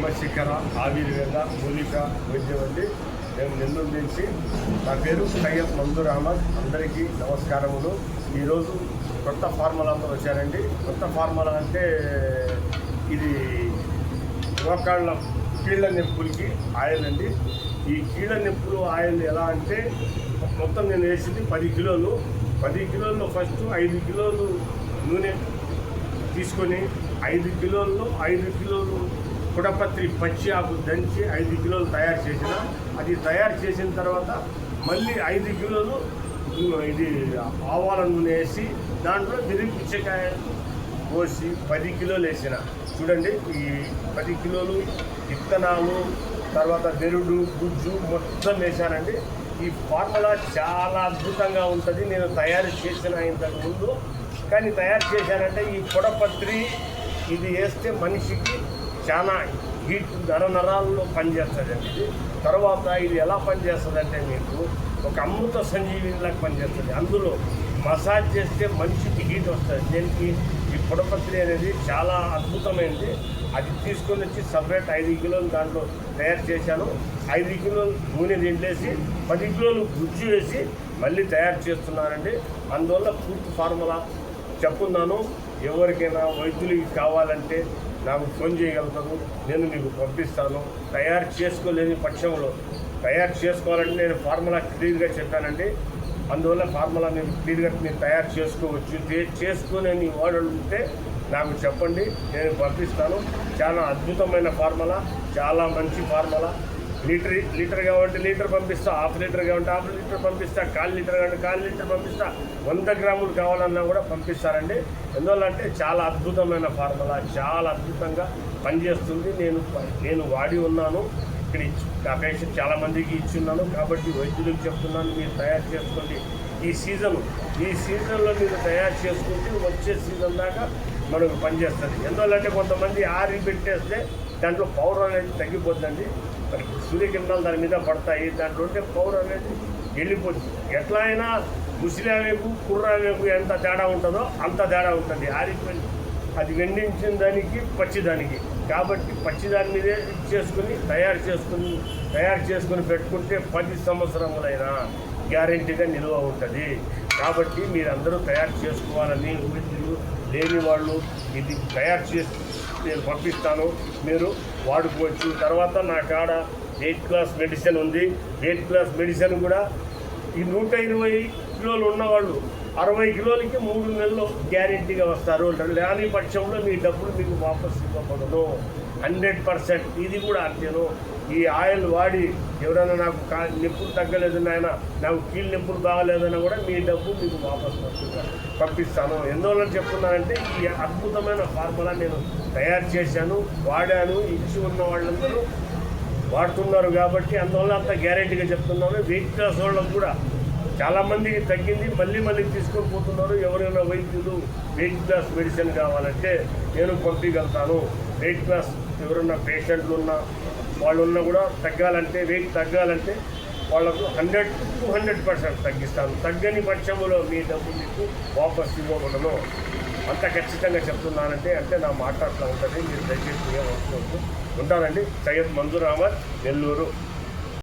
హిమశిఖర ఆయుర్వేద మూలిక వైద్యం అండి. మేము నెల్లూరు నుంచి. నా పేరు సయ్యద్ మంజూర్ అహ్మద్. అందరికీ నమస్కారములు. ఈరోజు కొత్త ఫార్ములాతో వచ్చారండి. కొత్త ఫార్ములా అంటే ఇది మోకాళ్ళ కీళ్ళ నొప్పులకి ఆయిల్ అండి. ఈ కీళ్ళ నొప్పులు ఆయిల్ ఎలా అంటే మొత్తం నేను వేసింది 10 కిలోలు. 10 కిలోల్లో ఫస్ట్ 5 కిలోలు నూనె తీసుకొని 5 కిలోల్లో 5 కిలోలు కుడపత్రి పచ్చి ఆకు దంచి 5 కిలోలు తయారు చేసిన. అది తయారు చేసిన తర్వాత మళ్ళీ 5 కిలోలు ఇది ఆవాల నూనె వేసి దాంట్లో మిరపకాయ పోసి 10 కిలోలు వేసిన. చూడండి, ఈ 10 కిలోలు విత్తనాలు తర్వాత బెరుడు గుజ్జు మొత్తం వేశానండి. ఈ ఫార్ములా చాలా అద్భుతంగా ఉంటుంది. నేను తయారు చేసిన ఇంతకుముందు, కానీ తయారు చేశానంటే ఈ పొడపత్రి ఇది వేస్తే మనిషికి చాలా హీట్ నరాల్లో పనిచేస్తుందండి. ఇది తర్వాత ఇది ఎలా పనిచేస్తుందంటే మీకు ఒక అమృత సంజీవినిలాగా పనిచేస్తుంది. అందులో మసాజ్ చేస్తే మనిషికి హీట్ వస్తుంది. దీనికి ఈ పొడపత్రి అనేది చాలా అద్భుతమైనది. అది తీసుకొని వచ్చి సపరేట్ 5 కిలోలు దాంట్లో తయారు చేశాను. 5 కిలోలు నూనె తింటేసి 10 కిలోలు గుజ్జు వేసి మళ్ళీ తయారు చేస్తున్నానండి. అందువల్ల పూర్తి ఫార్ములా చెప్పున్నాను. ఎవరికైనా వైద్యులకి కావాలంటే నాకు ఫోన్ చేయగలుగుతాను, నేను మీకు పంపిస్తాను. తయారు చేసుకోలేని పక్షంలో తయారు చేసుకోవాలంటే నేను ఫార్ములా క్లియర్గా చెప్పానండి. అందువల్ల ఫార్ములా మీరు క్లియర్గా మీరు తయారు చేసుకోవచ్చు. చేసుకునే వాడు ఉంటే నాకు చెప్పండి, నేను పంపిస్తాను. చాలా అద్భుతమైన ఫార్ములా, చాలా మంచి ఫార్ములా. లీటర్ కావాలంటే లీటర్ పంపిస్తా, హాఫ్ లీటర్ కావాలంటే హాఫ్ లీటర్ పంపిస్తా, 1/4 లీటర్ కావాలంటే 1/4 లీటర్ పంపిస్తా, 100 గ్రాములు కావాలన్నా కూడా పంపిస్తారండి. ఎందువల్లంటే చాలా అద్భుతమైన ఫార్ములా, చాలా అద్భుతంగా పనిచేస్తుంది. నేను వాడి ఉన్నాను. ఇక్కడ నా పేషెంట్ చాలామందికి ఇచ్చున్నాను. కాబట్టి వైద్యులకు చెప్తున్నాను, మీరు తయారు చేసుకోండి. ఈ సీజన్లో మీరు తయారు చేసుకుంటే వచ్చే సీజన్ దాకా మనకు పనిచేస్తుంది. ఎందువల్లంటే కొంతమంది ఆరి పెట్టేస్తే దాంట్లో పవర్ అనేది తగ్గిపోతుందండి. మరి సూర్యకిరణాలు దాని మీద పడతాయి, దాంట్లో ఉంటే పవర్ అనేది వెళ్ళిపోతుంది. ఎట్లా అయినా ముసిలావేకు కుర్రావేకు ఎంత తేడా ఉంటుందో అంత తేడా ఉంటుంది. ఆరిపోయి అది వెండించిన దానికి పచ్చిదానికి. కాబట్టి పచ్చిదాని మీదే తయారు చేసుకుని పెట్టుకుంటే 10 సంవత్సరములైనా గ్యారెంటీగా నిల్వ ఉంటుంది. కాబట్టి మీరందరూ తయారు చేసుకోవాలని, వైద్యులు లేని వాళ్ళు ఇది తయారు చేసి నేను పంపిస్తాను, మీరు వాడుకోవచ్చు. తర్వాత నా కాడ 8 క్లాస్ మెడిసిన్ ఉంది. 8 క్లాస్ మెడిసిన్ కూడా ఈ 120 కిలోలు ఉన్నవాళ్ళు 60 కిలోలకి 3 నెలలు గ్యారెంటీగా వస్తారు. లేని పక్షంలో మీ డబ్బులు మీకు వాపస్ ఇవ్వబడను 100%. ఇది కూడా అంతేను. ఈ ఆయిల్ వాడి ఎవరైనా నాకు నొప్పులు తగ్గలేదు నాయన, నాకు కీళ్ళ నొప్పులు బాగలేదన్నా కూడా మీ డబ్బు మీకు వాపస్ పంపిస్తాను. ఎందువల్ల చెప్తున్నానంటే ఈ అద్భుతమైన ఫార్ములా నేను తయారు చేశాను, వాడాను. ఇచ్చి ఉన్న వాళ్ళందరూ వాడుతున్నారు. కాబట్టి అందువల్ల అంత గ్యారెంటీగా చెప్తున్నాను. వెయిట్ క్లాస్ వాళ్ళకు కూడా చాలామందికి తగ్గింది, మళ్ళీ తీసుకొని పోతున్నారు. ఎవరైనా వైద్యులు వెయిట్ క్లాస్ మెడిసిన్ కావాలంటే నేను పంపించగలుగుతాను. వెయిట్ క్లాస్ ఎవరైనా పేషెంట్లు వాళ్ళు ఉన్నా కూడా వెయిట్ తగ్గాలంటే వాళ్ళకు 100% తగ్గిస్తాను. తగ్గని పక్షంలో మీ డబ్బు మీకు వాపస్ ఇవ్వకూడదు. అంత ఖచ్చితంగా చెప్తున్నానంటే నా మాట్లాడుతూ ఉంటుంది. మీరు దయచేసి ఏమవుతుంది. ఉంటానండి. సయ్యద్ మంజూర్ అహ్మద్, నెల్లూరు.